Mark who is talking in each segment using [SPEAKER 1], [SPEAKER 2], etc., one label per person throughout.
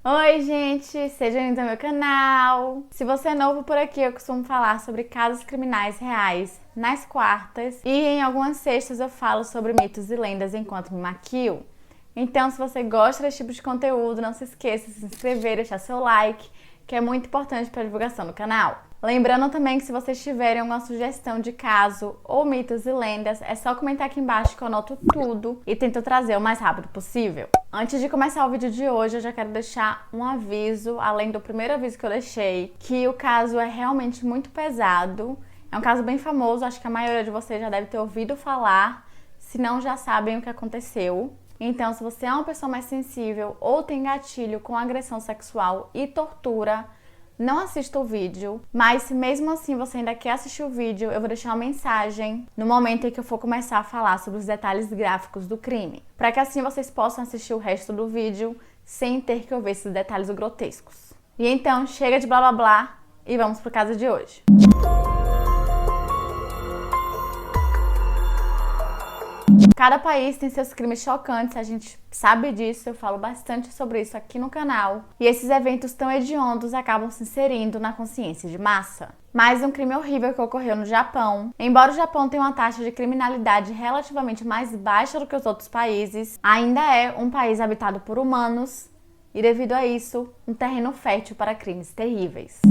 [SPEAKER 1] Oi, gente! Seja bem-vindo ao meu canal! Se você é novo por aqui, eu costumo falar sobre casos criminais reais nas quartas e em algumas sextas eu falo sobre mitos e lendas enquanto me maquio. Então, se você gosta desse tipo de conteúdo, não se esqueça de se inscrever e deixar seu like, que é muito importante para a divulgação do canal. Lembrando também que se vocês tiverem alguma sugestão de caso ou mitos e lendas, é só comentar aqui embaixo que eu anoto tudo e tento trazer o mais rápido possível. Antes de começar o vídeo de hoje, eu já quero deixar um aviso, além do primeiro aviso que eu deixei, que o caso é realmente muito pesado. É um caso bem famoso, acho que a maioria de vocês já deve ter ouvido falar, se não já sabem o que aconteceu. Então, se você é uma pessoa mais sensível ou tem gatilho com agressão sexual e tortura, não assista o vídeo, mas se mesmo assim você ainda quer assistir o vídeo, eu vou deixar uma mensagem no momento em que eu for começar a falar sobre os detalhes gráficos do crime, para que assim vocês possam assistir o resto do vídeo sem ter que ouvir esses detalhes grotescos. E então, chega de blá blá blá e vamos pro caso de hoje. Cada país tem seus crimes chocantes, a gente sabe disso, eu falo bastante sobre isso aqui no canal. E esses eventos tão hediondos acabam se inserindo na consciência de massa. Mais um crime horrível que ocorreu no Japão. Embora o Japão tenha uma taxa de criminalidade relativamente mais baixa do que os outros países, ainda é um país habitado por humanos e, devido a isso, um terreno fértil para crimes terríveis.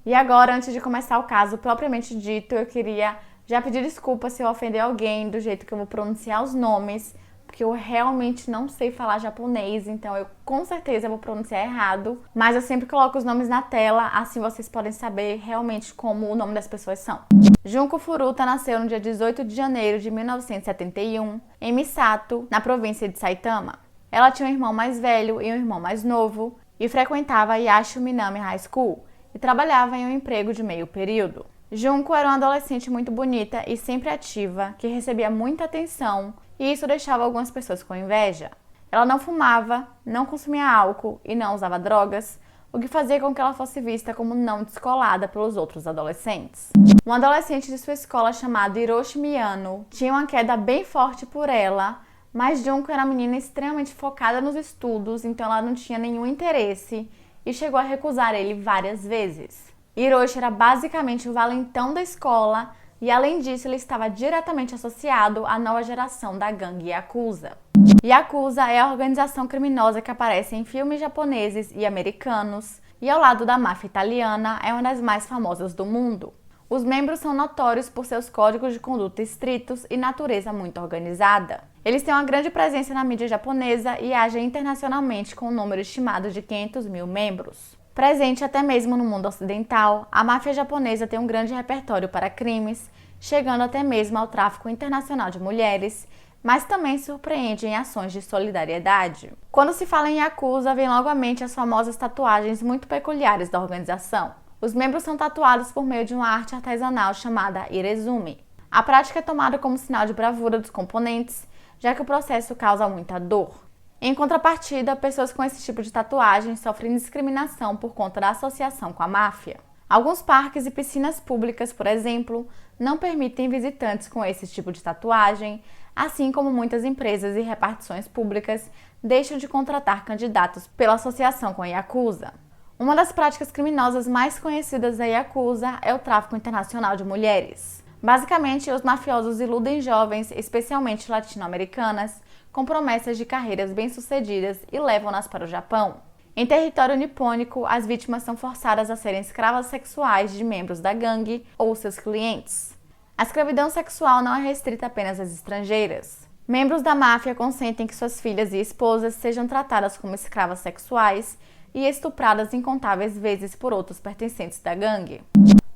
[SPEAKER 1] E agora, antes de começar o caso propriamente dito, eu queria já pedir desculpa se eu ofender alguém do jeito que eu vou pronunciar os nomes, porque eu realmente não sei falar japonês, então eu com certeza vou pronunciar errado, mas eu sempre coloco os nomes na tela, assim vocês podem saber realmente como o nome das pessoas são. Junko Furuta nasceu no dia 18 de janeiro de 1971, em Misato, na província de Saitama. Ela tinha um irmão mais velho e um irmão mais novo, e frequentava a Yashu Minami High School, e trabalhava em um emprego de meio período. Junko era uma adolescente muito bonita e sempre ativa, que recebia muita atenção, e isso deixava algumas pessoas com inveja. Ela não fumava, não consumia álcool e não usava drogas, o que fazia com que ela fosse vista como não descolada pelos outros adolescentes. Um adolescente de sua escola chamado Hiroshi Miyano tinha uma queda bem forte por ela, mas Junko era uma menina extremamente focada nos estudos, então ela não tinha nenhum interesse e chegou a recusar ele várias vezes. Hiroshi era basicamente o valentão da escola e, além disso, ele estava diretamente associado à nova geração da gangue Yakuza. Yakuza é a organização criminosa que aparece em filmes japoneses e americanos e, ao lado da máfia italiana, é uma das mais famosas do mundo. Os membros são notórios por seus códigos de conduta estritos e natureza muito organizada. Eles têm uma grande presença na mídia japonesa e agem internacionalmente com um número estimado de 500 mil membros. Presente até mesmo no mundo ocidental, a máfia japonesa tem um grande repertório para crimes, chegando até mesmo ao tráfico internacional de mulheres, mas também surpreende em ações de solidariedade. Quando se fala em Yakuza, vem logo à mente as famosas tatuagens muito peculiares da organização. Os membros são tatuados por meio de uma arte artesanal chamada irezumi. A prática é tomada como sinal de bravura dos componentes, já que o processo causa muita dor. Em contrapartida, pessoas com esse tipo de tatuagem sofrem discriminação por conta da associação com a máfia. Alguns parques e piscinas públicas, por exemplo, não permitem visitantes com esse tipo de tatuagem, assim como muitas empresas e repartições públicas deixam de contratar candidatos pela associação com a Yakuza. Uma das práticas criminosas mais conhecidas da Yakuza é o tráfico internacional de mulheres. Basicamente, os mafiosos iludem jovens, especialmente latino-americanas, com promessas de carreiras bem-sucedidas e levam-nas para o Japão. Em território nipônico, as vítimas são forçadas a serem escravas sexuais de membros da gangue ou seus clientes. A escravidão sexual não é restrita apenas às estrangeiras. Membros da máfia consentem que suas filhas e esposas sejam tratadas como escravas sexuais e estupradas incontáveis vezes por outros pertencentes da gangue.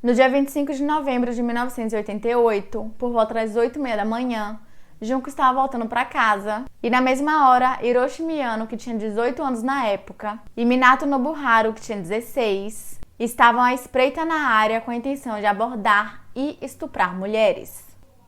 [SPEAKER 1] No dia 25 de novembro de 1988, por volta das 8h30 da manhã, Junko estava voltando para casa e, na mesma hora, Hiroshi Miyano, que tinha 18 anos na época, e Minato Nobuharu, que tinha 16, estavam à espreita na área com a intenção de abordar e estuprar mulheres.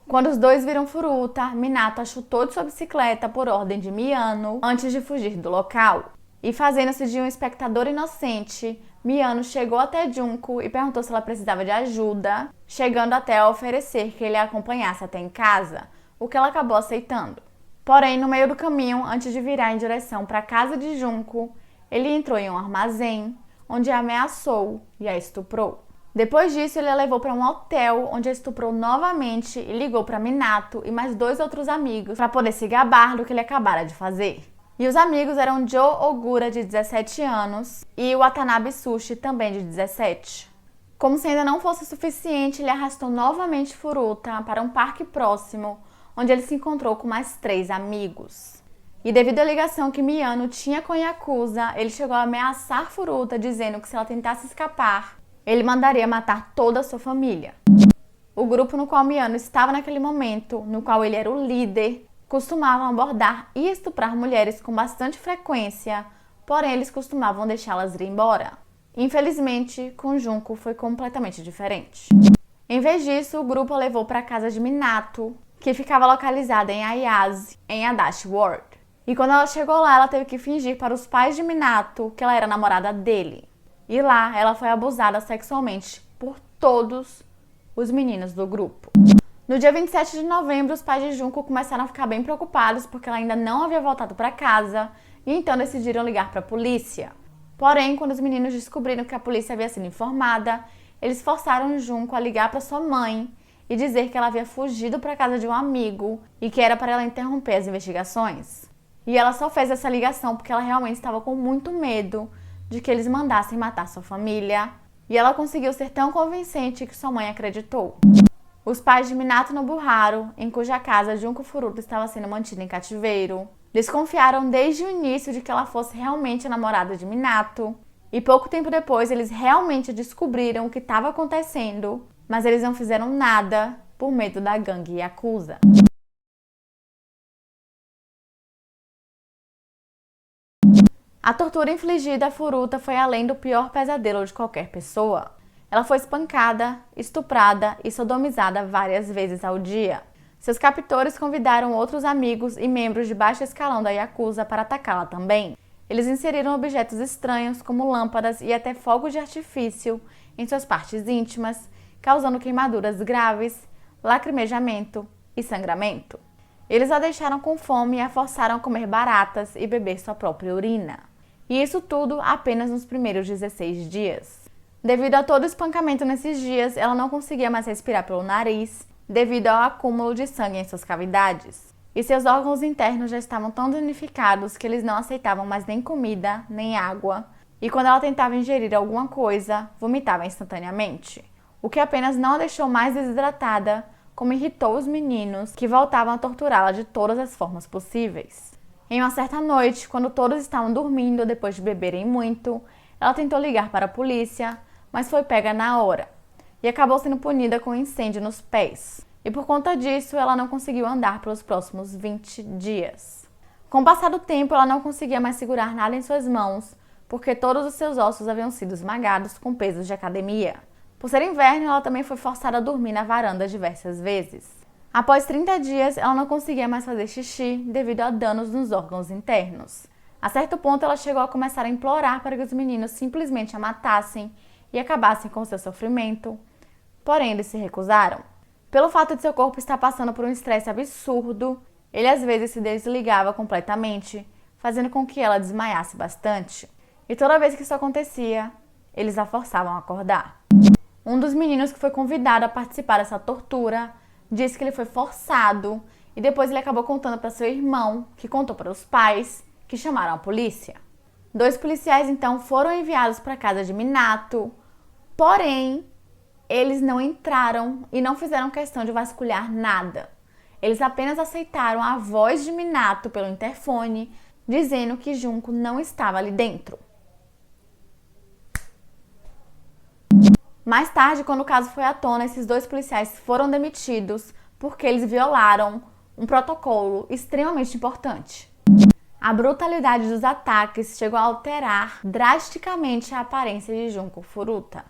[SPEAKER 1] Quando os dois viram Furuta, Minato a chutou de sua bicicleta por ordem de Miyano antes de fugir do local. E, fazendo-se de um espectador inocente, Miyano chegou até Junko e perguntou se ela precisava de ajuda, chegando até a oferecer que ele a acompanhasse até em casa, o que ela acabou aceitando. Porém, no meio do caminho, antes de virar em direção para a casa de Junko, Ele entrou em um armazém, onde a ameaçou e a estuprou. Depois disso, ele a levou para um hotel, onde a estuprou novamente e ligou para Minato e mais 2 outros amigos para poder se gabar do que ele acabara de fazer. E os amigos eram Joe Ogura, de 17 anos, e Watanabe Sushi, também de 17. Como se ainda não fosse suficiente, ele arrastou novamente Furuta para um parque próximo, onde ele se encontrou com mais 3 amigos. E devido à ligação que Miyano tinha com Yakuza, ele chegou a ameaçar Furuta, dizendo que se ela tentasse escapar, ele mandaria matar toda a sua família. O grupo no qual Miyano estava naquele momento, no qual ele era o líder, costumavam abordar e estuprar mulheres com bastante frequência, porém eles costumavam deixá-las ir embora. Infelizmente, com Junko foi completamente diferente. Em vez disso, o grupo a levou para a casa de Minato, que ficava localizada em Ayase, em Adachi World. E quando ela chegou lá, ela teve que fingir para os pais de Minato que ela era namorada dele. E lá, ela foi abusada sexualmente por todos os meninos do grupo. No dia 27 de novembro, os pais de Junko começaram a ficar bem preocupados porque ela ainda não havia voltado para casa e então decidiram ligar para a polícia. Porém, quando os meninos descobriram que a polícia havia sido informada, eles forçaram Junko a ligar para sua mãe e dizer que ela havia fugido para a casa de um amigo e que era para ela interromper as investigações. E ela só fez essa ligação porque ela realmente estava com muito medo de que eles mandassem matar sua família, e ela conseguiu ser tão convincente que sua mãe acreditou. Os pais de Minato Nobuharu, em cuja casa Junko Furuta estava sendo mantida em cativeiro, desconfiaram desde o início de que ela fosse realmente a namorada de Minato, e pouco tempo depois eles realmente descobriram o que estava acontecendo, mas eles não fizeram nada por medo da gangue Yakuza. A tortura infligida a Furuta foi além do pior pesadelo de qualquer pessoa. Ela foi espancada, estuprada e sodomizada várias vezes ao dia. Seus captores convidaram outros amigos e membros de baixo escalão da Yakuza para atacá-la também. Eles inseriram objetos estranhos, como lâmpadas e até fogos de artifício, em suas partes íntimas, causando queimaduras graves, lacrimejamento e sangramento. Eles a deixaram com fome e a forçaram a comer baratas e beber sua própria urina. E isso tudo apenas nos primeiros 16 dias. Devido a todo o espancamento nesses dias, ela não conseguia mais respirar pelo nariz, devido ao acúmulo de sangue em suas cavidades. E seus órgãos internos já estavam tão danificados que eles não aceitavam mais nem comida, nem água. E quando ela tentava ingerir alguma coisa, vomitava instantaneamente. O que apenas não a deixou mais desidratada, como irritou os meninos, que voltavam a torturá-la de todas as formas possíveis. Em uma certa noite, quando todos estavam dormindo depois de beberem muito, ela tentou ligar para a polícia, mas foi pega na hora, e acabou sendo punida com um incêndio nos pés. E por conta disso, ela não conseguiu andar pelos próximos 20 dias. Com o passar do tempo, ela não conseguia mais segurar nada em suas mãos, porque todos os seus ossos haviam sido esmagados com pesos de academia. Por ser inverno, ela também foi forçada a dormir na varanda diversas vezes. Após 30 dias, ela não conseguia mais fazer xixi devido a danos nos órgãos internos. A certo ponto, ela chegou a começar a implorar para que os meninos simplesmente a matassem e acabassem com seu sofrimento, porém eles se recusaram. Pelo fato de seu corpo estar passando por um estresse absurdo, ele às vezes se desligava completamente, fazendo com que ela desmaiasse bastante. E toda vez que isso acontecia, eles a forçavam a acordar. Um dos meninos que foi convidado a participar dessa tortura disse que ele foi forçado e depois ele acabou contando para seu irmão, que contou para os pais, que chamaram a polícia. 2 policiais então foram enviados para a casa de Minato, porém eles não entraram e não fizeram questão de vasculhar nada. Eles apenas aceitaram a voz de Minato pelo interfone, dizendo que Junko não estava ali dentro. Mais tarde, quando o caso foi à tona, esses 2 policiais foram demitidos porque eles violaram um protocolo extremamente importante. A brutalidade dos ataques chegou a alterar drasticamente a aparência de Junko Furuta.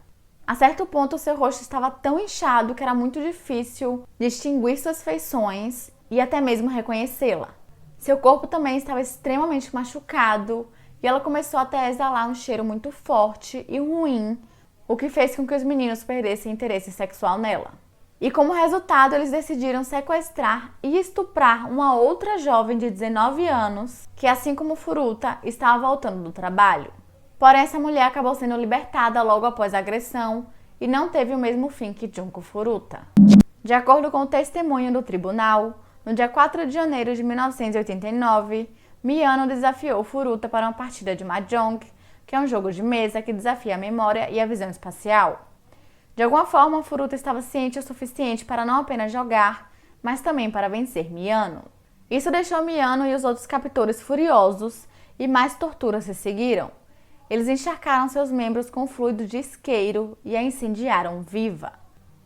[SPEAKER 1] A certo ponto, seu rosto estava tão inchado que era muito difícil distinguir suas feições e até mesmo reconhecê-la. Seu corpo também estava extremamente machucado e ela começou até a exalar um cheiro muito forte e ruim, o que fez com que os meninos perdessem interesse sexual nela. E como resultado, eles decidiram sequestrar e estuprar uma outra jovem de 19 anos, que assim como Furuta, estava voltando do trabalho. Porém, essa mulher acabou sendo libertada logo após a agressão e não teve o mesmo fim que Junko Furuta. De acordo com o testemunho do tribunal, no dia 4 de janeiro de 1989, Miyano desafiou Furuta para uma partida de Mahjong, que é um jogo de mesa que desafia a memória e a visão espacial. De alguma forma, Furuta estava ciente o suficiente para não apenas jogar, mas também para vencer Miyano. Isso deixou Miyano e os outros captores furiosos e mais torturas se seguiram. Eles encharcaram seus membros com fluido de isqueiro e a incendiaram viva.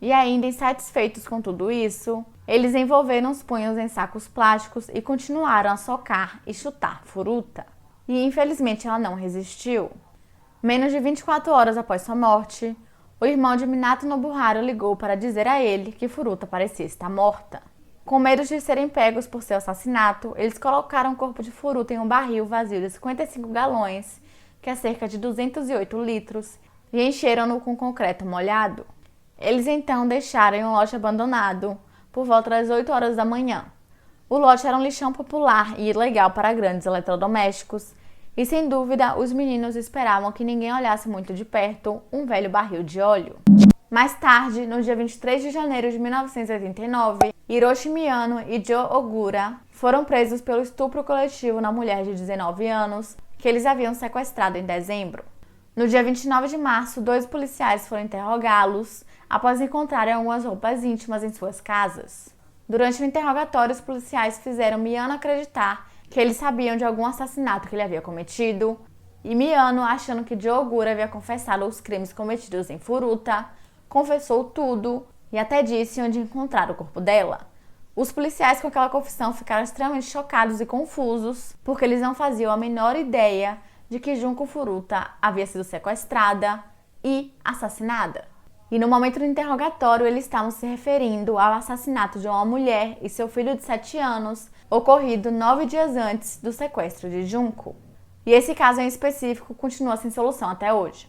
[SPEAKER 1] E ainda insatisfeitos com tudo isso, eles envolveram os punhos em sacos plásticos e continuaram a socar e chutar Furuta. E infelizmente ela não resistiu. Menos de 24 horas após sua morte, o irmão de Minato Nobuharu ligou para dizer a ele que Furuta parecia estar morta. Com medo de serem pegos por seu assassinato, eles colocaram o corpo de Furuta em um barril vazio de 55 galões, que é cerca de 208 litros, e encheram-no com concreto molhado. Eles então deixaram em um lote abandonado por volta das 8 horas da manhã. O lote era um lixão popular e ilegal para grandes eletrodomésticos, e sem dúvida os meninos esperavam que ninguém olhasse muito de perto um velho barril de óleo. Mais tarde, no dia 23 de janeiro de 1989, Hiroshi Miyano e Joe Ogura foram presos pelo estupro coletivo na mulher de 19 anos que eles haviam sequestrado em dezembro. No dia 29 de março, 2 policiais foram interrogá-los após encontrarem algumas roupas íntimas em suas casas. Durante o interrogatório, os policiais fizeram Miyano acreditar que eles sabiam de algum assassinato que ele havia cometido, e Miyano, achando que Joe Ogura havia confessado os crimes cometidos em Furuta, confessou tudo e até disse onde encontrar o corpo dela. Os policiais com aquela confissão ficaram extremamente chocados e confusos, porque eles não faziam a menor ideia de que Junko Furuta havia sido sequestrada e assassinada. E no momento do interrogatório, eles estavam se referindo ao assassinato de uma mulher e seu filho de 7 anos, ocorrido 9 dias antes do sequestro de Junko. E esse caso em específico continua sem solução até hoje.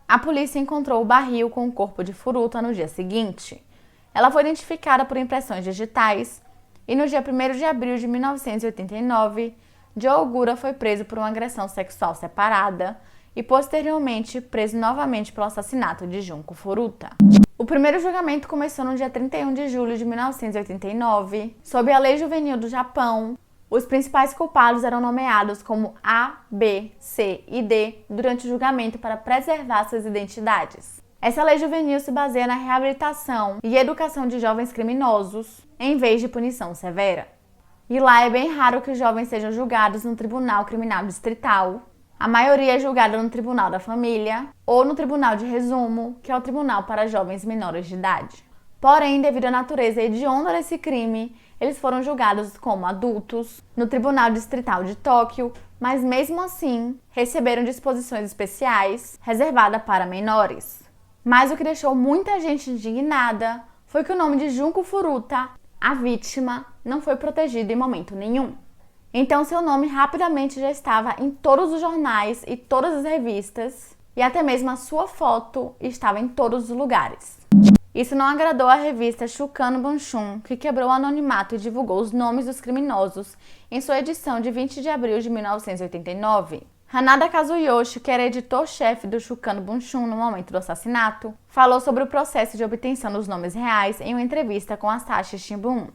[SPEAKER 1] A polícia encontrou o barril com o corpo de Furuta no dia seguinte. Ela foi identificada por impressões digitais e no dia 1º de abril de 1989, Joe Ogura foi preso por uma agressão sexual separada e posteriormente preso novamente pelo assassinato de Junko Furuta. O primeiro julgamento começou no dia 31 de julho de 1989. Sob a lei juvenil do Japão, os principais culpados eram nomeados como A, B, C e D durante o julgamento para preservar suas identidades. Essa lei juvenil se baseia na reabilitação e educação de jovens criminosos, em vez de punição severa. E lá é bem raro que os jovens sejam julgados no Tribunal Criminal Distrital. A maioria é julgada no Tribunal da Família ou no Tribunal de Resumo, que é o tribunal para jovens menores de idade. Porém, devido à natureza hedionda desse crime, eles foram julgados como adultos no Tribunal Distrital de Tóquio, mas mesmo assim receberam disposições especiais reservadas para menores. Mas o que deixou muita gente indignada foi que o nome de Junko Furuta, a vítima, não foi protegido em momento nenhum. Então seu nome rapidamente já estava em todos os jornais e todas as revistas, e até mesmo a sua foto estava em todos os lugares. Isso não agradou à revista Shukan Bunshun, que quebrou o anonimato e divulgou os nomes dos criminosos em sua edição de 20 de abril de 1989. Hanada Kazuyoshi, que era editor-chefe do Shukan Bunshun no momento do assassinato, falou sobre o processo de obtenção dos nomes reais em uma entrevista com Asahi Shimbun.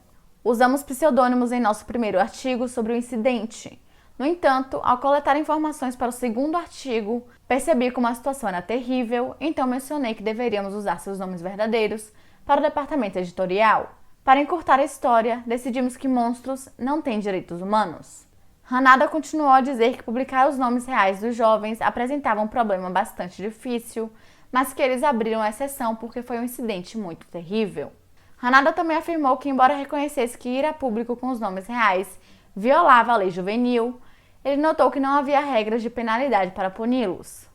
[SPEAKER 1] Usamos pseudônimos em nosso primeiro artigo sobre o incidente. No entanto, ao coletar informações para o segundo artigo, percebi como a situação era terrível, então mencionei que deveríamos usar seus nomes verdadeiros para o departamento editorial. Para encurtar a história, decidimos que monstros não têm direitos humanos. Hanada continuou a dizer que publicar os nomes reais dos jovens apresentava um problema bastante difícil, mas que eles abriram exceção porque foi um incidente muito terrível. Hanada também afirmou que, embora reconhecesse que ir a público com os nomes reais violava a lei juvenil, ele notou que não havia regras de penalidade para puni-los.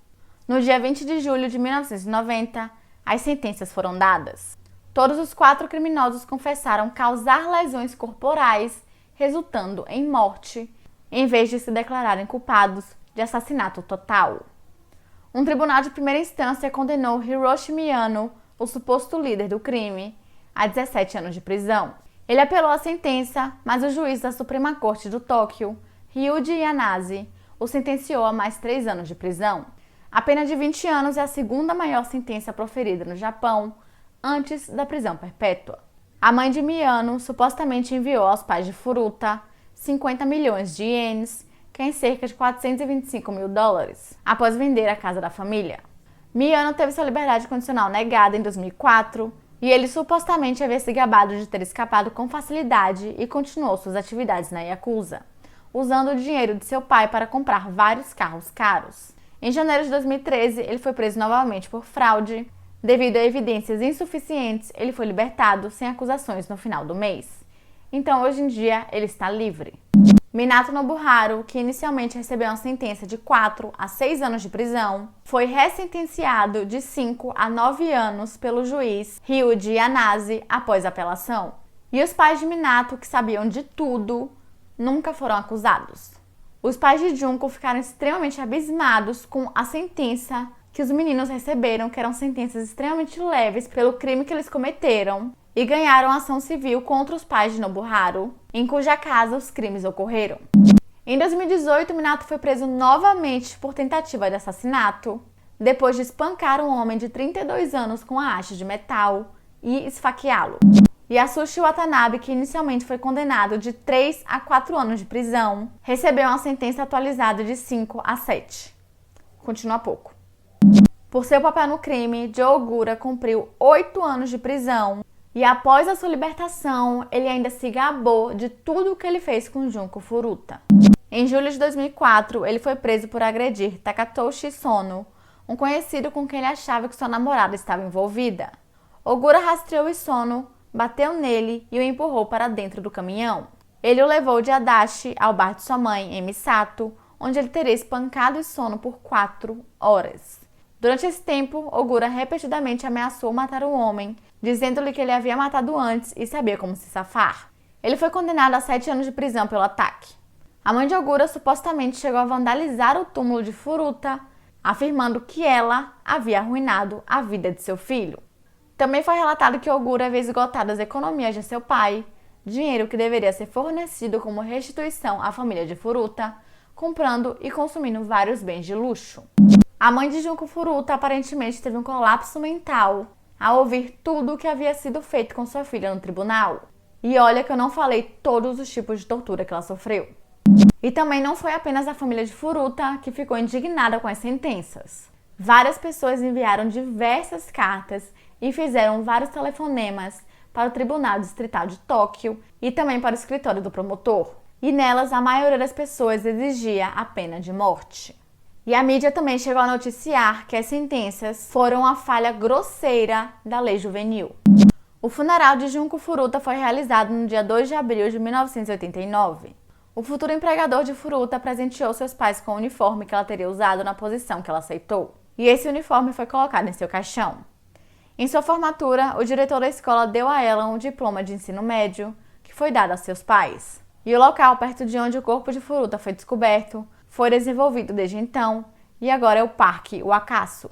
[SPEAKER 1] No dia 20 de julho de 1990, as sentenças foram dadas. Todos os 4 criminosos confessaram causar lesões corporais, resultando em morte, em vez de se declararem culpados de assassinato total. Um tribunal de primeira instância condenou Hiroshi Miyano, o suposto líder do crime, a 17 anos de prisão. Ele apelou a sentença, mas o juiz da Suprema Corte do Tóquio, Ryuji Yanase, o sentenciou a mais 3 anos de prisão. A pena de 20 anos é a segunda maior sentença proferida no Japão, antes da prisão perpétua. A mãe de Miyano supostamente enviou aos pais de Furuta 50 milhões de ienes, que é cerca de 425 mil dólares, após vender a casa da família. Miyano teve sua liberdade condicional negada em 2004 e ele supostamente havia se gabado de ter escapado com facilidade e continuou suas atividades na Yakuza, usando o dinheiro de seu pai para comprar vários carros caros. Em janeiro de 2013, ele foi preso novamente por fraude. Devido a evidências insuficientes, ele foi libertado sem acusações no final do mês. Então, hoje em dia, ele está livre. Minato Nobuharu, que inicialmente recebeu uma sentença de 4 a 6 anos de prisão, foi ressentenciado de 5 a 9 anos pelo juiz Ryuji Yanase após apelação. E os pais de Minato, que sabiam de tudo, nunca foram acusados. Os pais de Junko ficaram extremamente abismados com a sentença que os meninos receberam, que eram sentenças extremamente leves pelo crime que eles cometeram, e ganharam ação civil contra os pais de Nobuharu, em cuja casa os crimes ocorreram. Em 2018, Minato foi preso novamente por tentativa de assassinato, depois de espancar um homem de 32 anos com a haste de metal e esfaqueá-lo. Yasushi Watanabe, que inicialmente foi condenado de 3 a 4 anos de prisão, recebeu uma sentença atualizada de 5 a 7. Continua pouco. Por seu papel no crime, Joe Ogura cumpriu 8 anos de prisão e após a sua libertação, ele ainda se gabou de tudo o que ele fez com Junko Furuta. Em julho de 2004, ele foi preso por agredir Takatoshi Sono, um conhecido com quem ele achava que sua namorada estava envolvida. Ogura rastreou Isono, bateu nele e o empurrou para dentro do caminhão. Ele o levou de Adachi ao bar de sua mãe, em Misato, onde ele teria espancado Isono por 4 horas. Durante esse tempo, Ogura repetidamente ameaçou matar o homem, dizendo-lhe que ele havia matado antes e sabia como se safar. Ele foi condenado a 7 anos de prisão pelo ataque. A mãe de Ogura supostamente chegou a vandalizar o túmulo de Furuta, afirmando que ela havia arruinado a vida de seu filho. Também foi relatado que Ogura havia esgotado as economias de seu pai, dinheiro que deveria ser fornecido como restituição à família de Furuta, comprando e consumindo vários bens de luxo. A mãe de Junko Furuta aparentemente teve um colapso mental ao ouvir tudo o que havia sido feito com sua filha no tribunal. E olha que eu não falei todos os tipos de tortura que ela sofreu. E também não foi apenas a família de Furuta que ficou indignada com as sentenças. Várias pessoas enviaram diversas cartas e fizeram vários telefonemas para o Tribunal Distrital de Tóquio e também para o escritório do promotor. E nelas, a maioria das pessoas exigia a pena de morte. E a mídia também chegou a noticiar que as sentenças foram uma falha grosseira da lei juvenil. O funeral de Junko Furuta foi realizado no dia 2 de abril de 1989. O futuro empregador de Furuta presenteou seus pais com o uniforme que ela teria usado na posição que ela aceitou. E esse uniforme foi colocado em seu caixão. Em sua formatura, o diretor da escola deu a ela um diploma de ensino médio, que foi dado a seus pais. E o local perto de onde o corpo de Furuta foi descoberto foi desenvolvido desde então, e agora é o Parque Wakasu.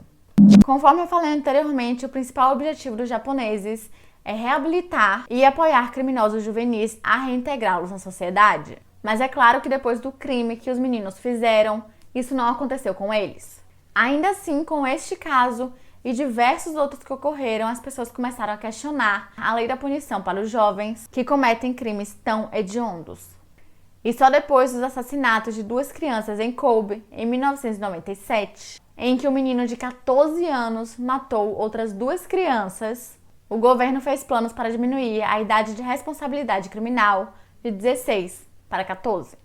[SPEAKER 1] Conforme eu falei anteriormente, o principal objetivo dos japoneses é reabilitar e apoiar criminosos juvenis a reintegrá-los na sociedade. Mas é claro que depois do crime que os meninos fizeram, isso não aconteceu com eles. Ainda assim, com este caso e diversos outros que ocorreram, as pessoas começaram a questionar a lei da punição para os jovens que cometem crimes tão hediondos. E só depois dos assassinatos de 2 crianças em Kobe, em 1997, em que um menino de 14 anos matou outras 2 crianças, o governo fez planos para diminuir a idade de responsabilidade criminal de 16 para 14.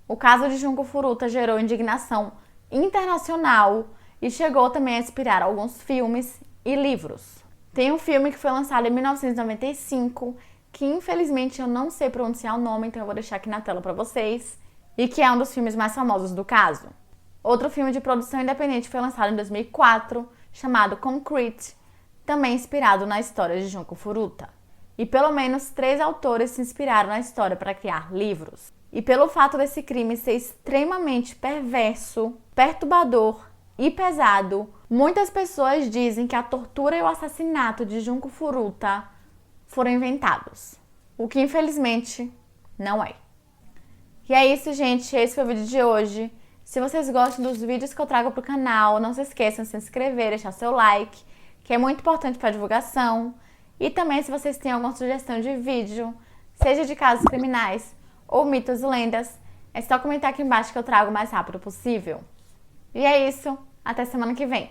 [SPEAKER 1] O caso de Junko Furuta gerou indignação internacional e chegou também a inspirar alguns filmes e livros. Tem um filme que foi lançado em 1995, que infelizmente eu não sei pronunciar o nome, então eu vou deixar aqui na tela para vocês, e que é um dos filmes mais famosos do caso. Outro filme de produção independente foi lançado em 2004, chamado Concrete, também inspirado na história de Junko Furuta. E pelo menos 3 autores se inspiraram na história para criar livros. E pelo fato desse crime ser extremamente perverso, perturbador e pesado, muitas pessoas dizem que a tortura e o assassinato de Junko Furuta foram inventados, o que infelizmente não é. E é isso, gente, esse foi o vídeo de hoje. Se vocês gostam dos vídeos que eu trago pro canal, não se esqueçam de se inscrever, deixar seu like, que é muito importante para a divulgação. E também se vocês têm alguma sugestão de vídeo, seja de casos criminais ou mitos e lendas, é só comentar aqui embaixo que eu trago o mais rápido possível. E é isso, até semana que vem.